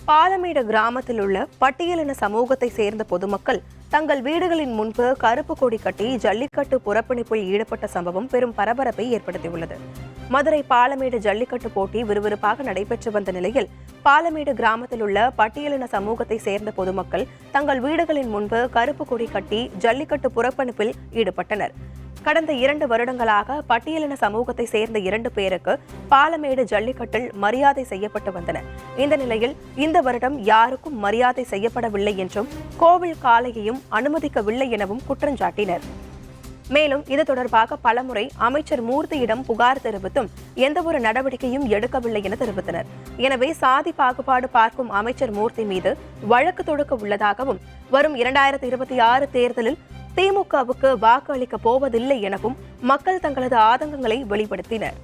பாலமேடு கிராமத்தில் உள்ள பட்டியலின சமூகத்தை சேர்ந்த பொதுமக்கள் தங்கள் வீடுகளின் முன்பு கருப்பு கொடி கட்டி ஜல்லிக்கட்டு புறக்கணிப்பில் ஈடுபட்ட சம்பவம் பெரும் பரபரப்பை ஏற்படுத்தியுள்ளது. மதுரை பாலமேடு ஜல்லிக்கட்டு போட்டி விறுவிறுப்பாக நடைபெற்று வந்த நிலையில் பாலமேடு கிராமத்தில் உள்ள பட்டியலின சமூகத்தை சேர்ந்த பொதுமக்கள் தங்கள் வீடுகளின் முன்பு கருப்பு கொடி கட்டி ஜல்லிக்கட்டு புறக்கணிப்பில் ஈடுபட்டனர். கடந்த 2 வருடங்களாக பட்டியலின சமூகத்தை சேர்ந்த 2 பேருக்கு பாலமேடு ஜல்லிக்கட்டில் மரியாதை செய்யப்பட்டு வந்தன. இந்த நிலையில் இந்த வருடம் யாருக்கும் மரியாதை செய்யப்படவில்லை என்றும் கோவில் காளையையும் அனுமதிக்கவில்லை எனவும் குற்றஞ்சாட்டினர். மேலும் இது தொடர்பாக பலமுறை அமைச்சர் மூர்த்தியிடம் புகார் தெரிவித்தும் எந்தவொரு நடவடிக்கையும் எடுக்கவில்லை என தெரிவித்தனர். எனவே சாதி பாகுபாடு பார்க்கும் அமைச்சர் மூர்த்தி மீது வழக்கு தொடுக்க உள்ளதாகவும் வரும் 2026 தேர்தலில் திமுகவுக்கு வாக்கு அளிக்கப் போவதில்லை எனவும் மக்கள் தங்களது ஆதங்கங்களை வெளிப்படுத்தினர்.